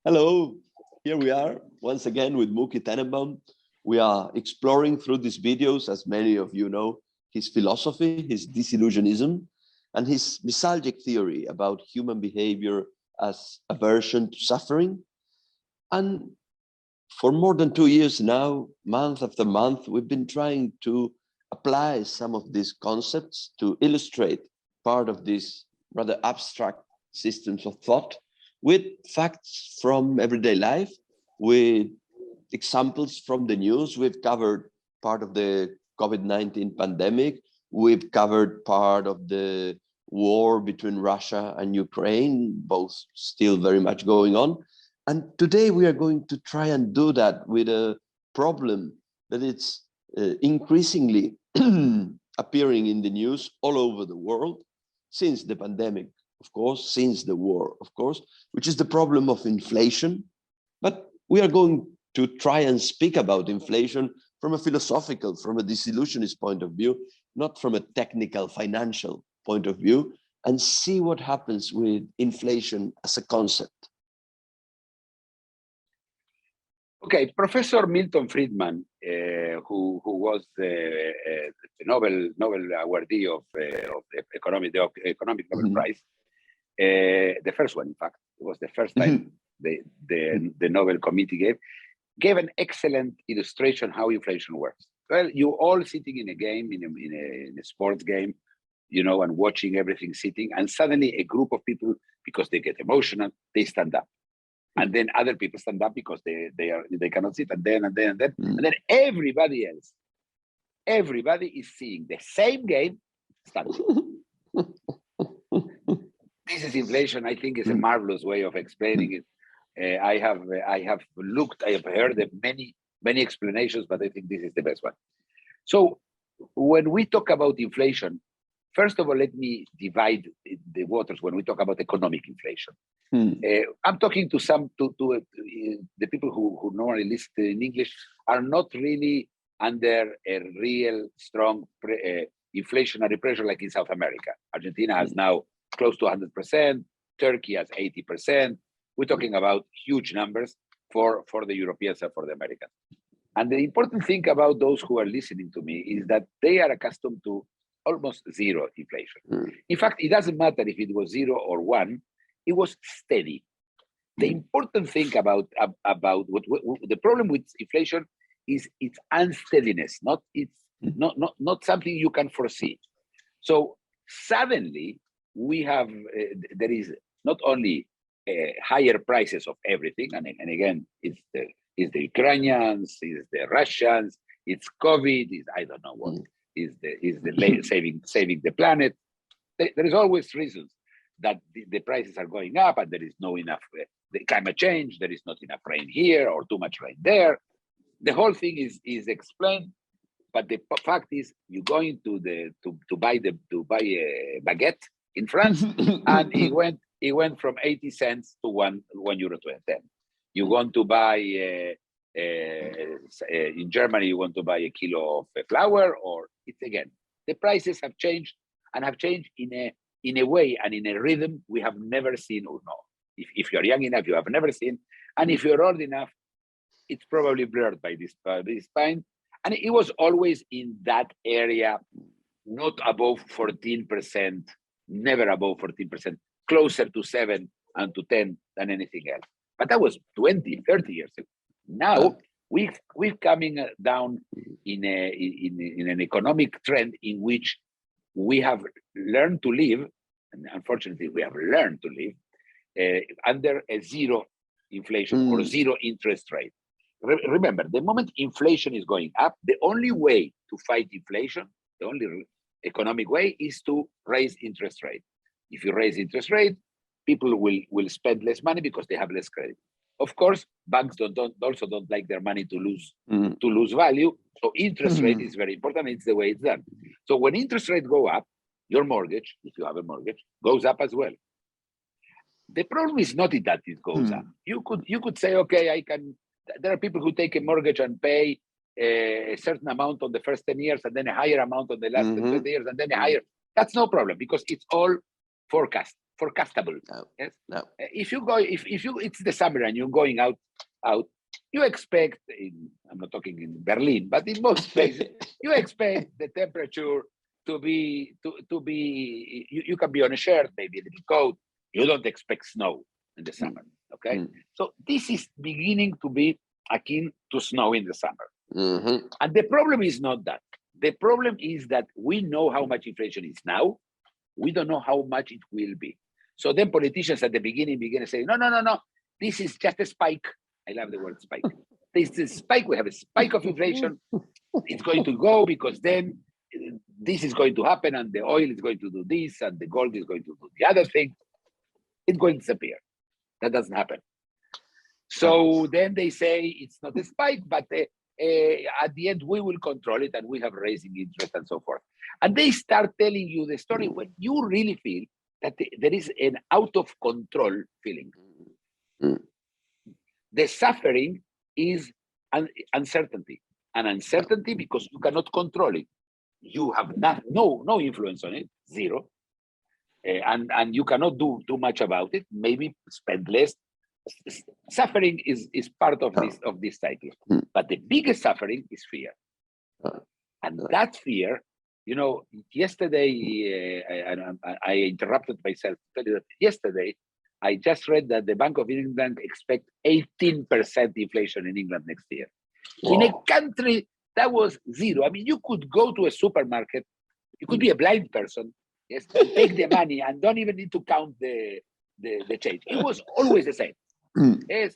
Hello, here we are once again with Mookie Tenembaum. We are exploring through these videos, as many of you know, his philosophy, his disillusionism, and his misalgic theory about human behavior as aversion to suffering. And for more than 2 years now, month after month, we've been trying to apply some of these concepts to illustrate part of these rather abstract systems of thought with facts from everyday life, with examples from the news. We've covered part of the COVID-19 pandemic. We've covered part of the war between Russia and Ukraine, both still very much going on. And today we are going to try and do that with a problem that it's increasingly appearing in the news all over the world since the pandemic, of course, since the war, of course, which is the problem of inflation. But we are going to try and speak about inflation from a philosophical, from a disillusionist point of view, not from a technical, financial point of view, and see what happens with inflation as a concept. Okay, Professor Milton Friedman, who was the Nobel awardee of the economic Nobel Prize, the first one, in fact, it was the first time the Nobel Committee gave an excellent illustration how inflation works. Well, you all sitting in a game, in a sports game, you know, and watching everything sitting, and suddenly a group of people, because they get emotional, they stand up. And then other people stand up because they cannot sit, and then everybody else, everybody is seeing the same game standing. This is inflation. I think is a marvelous way of explaining it. I have heard of many explanations, but I think this is the best one. So when we talk about inflation, first of all, let me divide the waters when we talk about economic inflation. I'm talking to the people who normally listen in English are not really under a real strong inflationary pressure like in South America. Argentina has now close to 100%, Turkey has 80%. We're talking about huge numbers for the Europeans and for the Americans. And the important thing about those who are listening to me is that they are accustomed to almost zero inflation. In fact, it doesn't matter if it was 0 or 1, it was steady. The important thing about what the problem with inflation is its unsteadiness, not something you can foresee. So suddenly we have there is not only higher prices of everything, and again, it's the Ukrainians, it's the Russians, it's COVID, it's I don't know what, is the saving the planet. There is always reasons that the prices are going up, and there is no enough the climate change, there is not enough rain here or too much rain there. The whole thing is explained, but the fact is you're going to buy a baguette in France, and it went from 80 cents to €1 to 10. You want to buy in Germany, you want to buy a kilo of flour, or it's again the prices have changed, and have changed in a way and in a rhythm we have never seen or know. If you're young enough, you have never seen, and if you're old enough, it's probably blurred by this time. And it was always in that area, not above 14%, never above 14%, closer to 7 and to 10 than anything else. But that was 20, 30 years ago. Now we're coming down in an economic trend in which we have learned to live, and unfortunately we have learned to live under a zero inflation or zero interest rate. Remember, the moment inflation is going up, the only way to fight inflation, the only economic way, is to raise interest rate. If you raise interest rate, people will spend less money because they have less credit. Of course, banks also don't like their money to lose value. So interest rate is very important. It's the way it's done. So when interest rates go up, your mortgage, if you have a mortgage, goes up as well. The problem is not that it goes up. You could say, okay, there are people who take a mortgage and pay a certain amount on the first 10 years, and then a higher amount on the last 20 years, and then a higher. That's no problem because it's all forecast. forecastable. No. Yes. No. If you go, if you, it's the summer and you're going out, you expect, I'm not talking in Berlin, but in most places, you expect the temperature to be, you can be on a shirt, maybe a little coat. You don't expect snow in the summer, okay? So this is beginning to be akin to snow in the summer. And the problem is not that. The problem is that we know how much inflation is now. We don't know how much it will be. So then politicians at the beginning begin to say, no, this is just a spike. I love the word spike. This is a spike. We have a spike of inflation. It's going to go because then this is going to happen and the oil is going to do this and the gold is going to do the other thing. It's going to disappear. That doesn't happen. So then they say it's not a spike, but at the end we will control it and we have raising interest and so forth. And they start telling you the story when you really feel that there is an out of control feeling. The suffering is uncertainty, and uncertainty because you cannot control it. You have no influence on it, zero, and you cannot do too much about it. Maybe spend less. Suffering is part of this cycle, but the biggest suffering is fear, and that fear. You know, yesterday I interrupted myself to tell you that yesterday I just read that the Bank of England expects 18% inflation in England next year. Wow. In a country that was zero. I mean, you could go to a supermarket, you could be a blind person, yes, take the money and don't even need to count the change. It was always the same. Yes,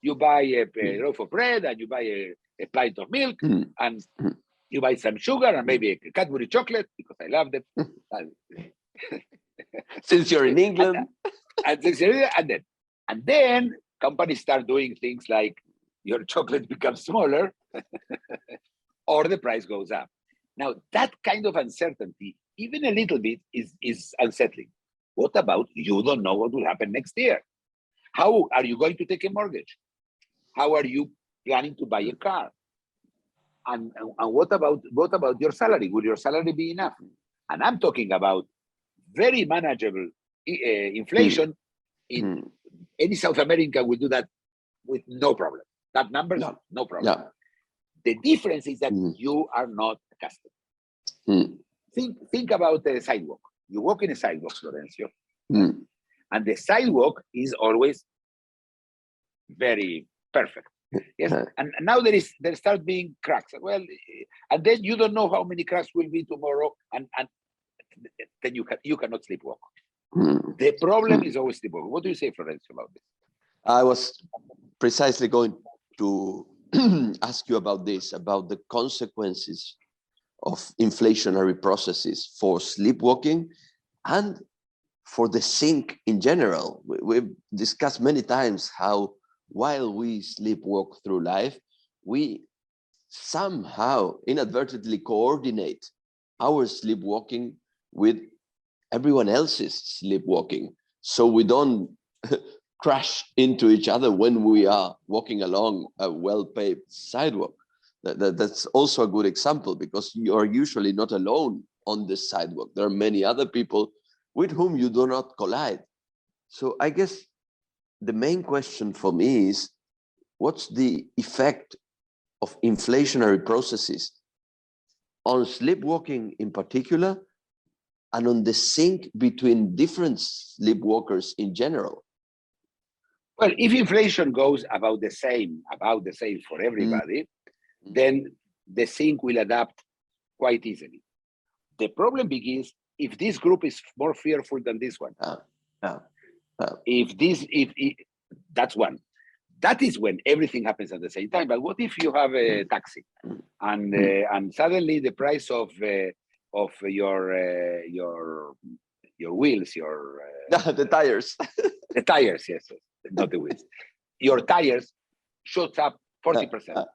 you buy a loaf of bread and you buy a pint of milk and you buy some sugar and maybe a Cadbury chocolate because I love them. Since you're in England. And then companies start doing things like your chocolate becomes smaller or the price goes up. Now, that kind of uncertainty, even a little bit, is unsettling. What about you don't know what will happen next year? How are you going to take a mortgage? How are you planning to buy a car? And what about your salary? Will your salary be enough? And I'm talking about very manageable inflation. In any South America will do that with no problem. That numbers, no problem. Yeah. The difference is that you are not accustomed. Think about the sidewalk. You walk in a sidewalk, Florencio, and the sidewalk is always very perfect. Yes, and now there start being cracks. Well, and then you don't know how many cracks will be tomorrow, and then you cannot sleepwalk. The problem is always sleepwalk. What do you say, Florencio, about this? I was precisely going to ask you about this, about the consequences of inflationary processes for sleepwalking and for the sink in general. We've discussed many times how while we sleepwalk through life, we somehow inadvertently coordinate our sleepwalking with everyone else's sleepwalking. So we don't crash into each other when we are walking along a well-paved sidewalk. That's also a good example because you are usually not alone on this sidewalk. There are many other people with whom you do not collide. So I guess the main question for me is, what's the effect of inflationary processes on sleepwalking in particular, and on the sync between different sleepwalkers in general? Well, if inflation goes about the same for everybody, then the sync will adapt quite easily. The problem begins if this group is more fearful than this one. If that's one. That is when everything happens at the same time. But what if you have a taxi and suddenly the price of your wheels, the tires, the tires, yes, not the wheels, your tires shoots up 40%.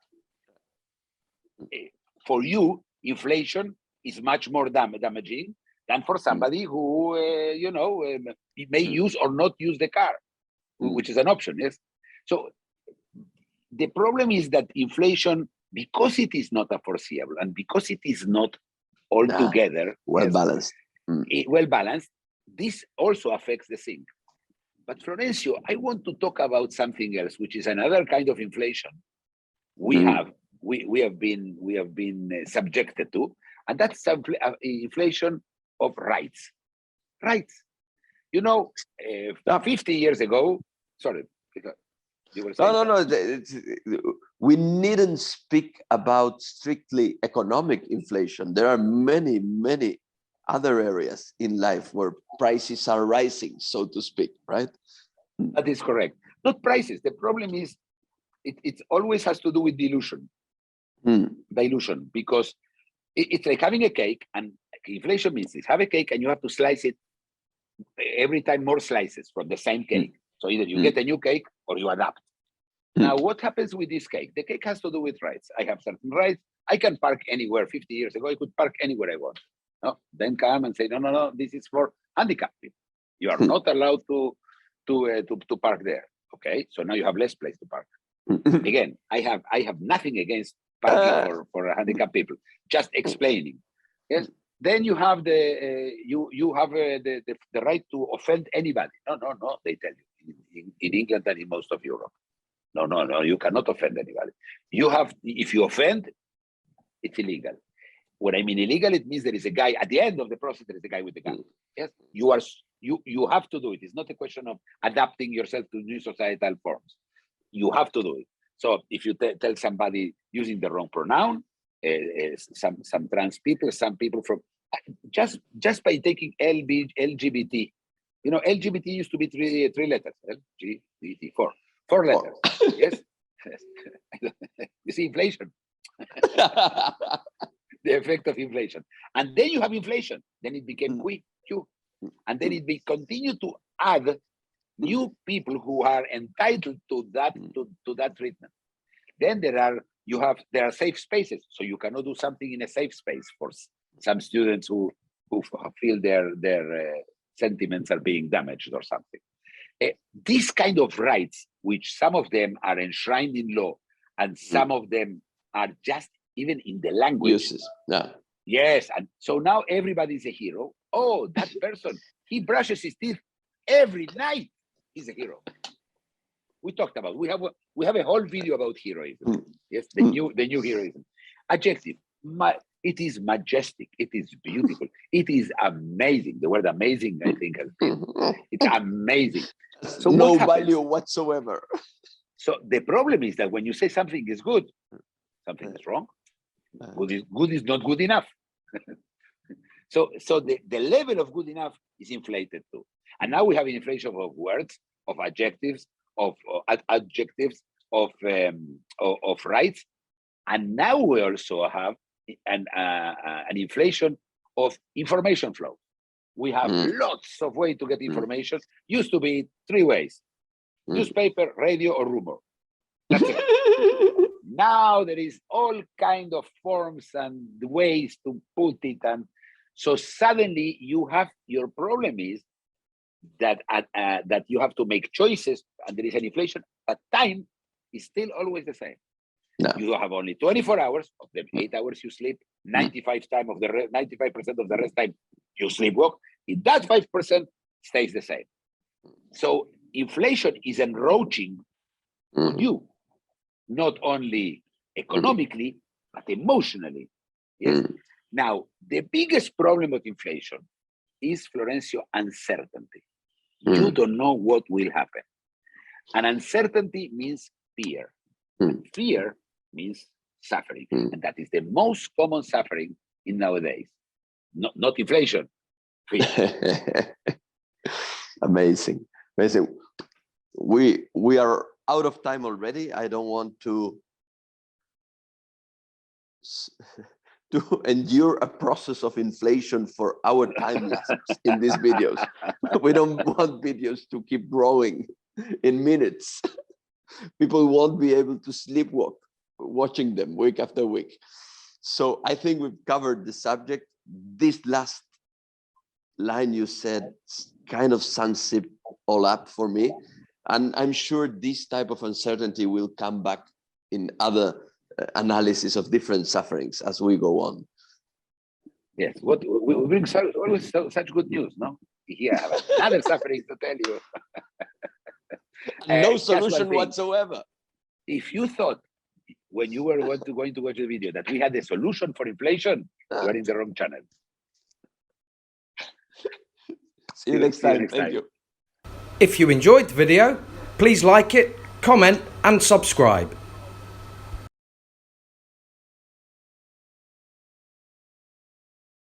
For you, inflation is much more damaging than for somebody who may use or not use the car, which is an option. Yes. So the problem is that inflation, because it is not foreseeable and because it is not altogether well balanced, this also affects the zinc. But Florencio, I want to talk about something else, which is another kind of inflation we have been subjected to, and that's inflation of rights. Rights. You know, 50 years ago, sorry, you were saying. No. We needn't speak about strictly economic inflation. There are many, many other areas in life where prices are rising, so to speak, right? That is correct. Not prices. The problem is it always has to do with dilution. Dilution, because it's like having a cake, and inflation means this: have a cake and you have to slice it every time more slices from the same cake. So either you get a new cake or you adapt. Now, what happens with this cake? The cake has to do with rights. I have certain rights. I can park anywhere. 50 years ago, I could park anywhere I want. No, then come and say, no, this is for handicapped people. You are not allowed to park there. Okay, so now you have less place to park. Again, I have nothing against parking for handicapped people. Just explaining. Yes. Then you have the right to offend anybody. No. They tell you in England and in most of Europe. No. You cannot offend anybody. You have, if you offend, it's illegal. When I mean illegal, it means there is a guy at the end of the process. There is a guy with a gun. Yes, you have to do it. It's not a question of adapting yourself to new societal forms. You have to do it. So if you tell somebody using the wrong pronoun, some trans people, some people from just by taking LGBT, you know, LGBT used to be three letters. LGBT, four letters. Yes. You see inflation. The effect of inflation. And then you have inflation. Then it became Q. And then it continued to add new people who are entitled to that treatment. Then there are safe spaces. So you cannot do something in a safe space for some students who feel their sentiments are being damaged or something. These kind of rights, which some of them are enshrined in law and some of them are just even in the language. Uses. Yeah. Yes, and so now everybody's a hero. Oh, that person, he brushes his teeth every night. He's a hero. We talked about. We have a whole video about heroism. Yes, the new heroism. Adjective. It is majestic. It is beautiful. It is amazing. The word amazing, I think, has been. It's amazing. So no value whatsoever. So the problem is that when you say something is good, something is wrong. Good is not good enough. So the level of good enough is inflated too. And now we have an inflation of words, of adjectives, of rights, and now we also have an inflation of information flow. We have lots of ways to get information. Used to be 3 ways: newspaper, radio, or rumor. That's it. Now there is all kind of forms and ways to put it, and so suddenly you have, your problem is that that you have to make choices, and there is an inflation, but time is still always the same. No. You have only 24 hours. Of them, 8 hours you sleep. 95% of the rest time you sleepwalk. That 5% stays the same. So inflation is encroaching on you, not only economically but emotionally. Yes. Now the biggest problem with inflation is, Florencio, uncertainty. You don't know what will happen, and uncertainty means fear. And fear means suffering, and that is the most common suffering in nowadays. Not inflation, fear. Amazing. We are out of time already. I don't want to endure a process of inflation for our time lapse in these videos. We don't want videos to keep growing in minutes. People won't be able to sleepwalk watching them week after week. So I think we've covered the subject. This last line you said kind of sums it all up for me. And I'm sure this type of uncertainty will come back in other analysis of different sufferings as we go on. Yes, what we bring always such good news, no? Here, I have another suffering to tell you. No Just solution one thing. whatsoever. If you thought when you were going to watch the video that we had a solution for inflation, you are in the wrong channel. See you next time. Next Thank time. you. If you enjoyed the video, please like it, comment and subscribe.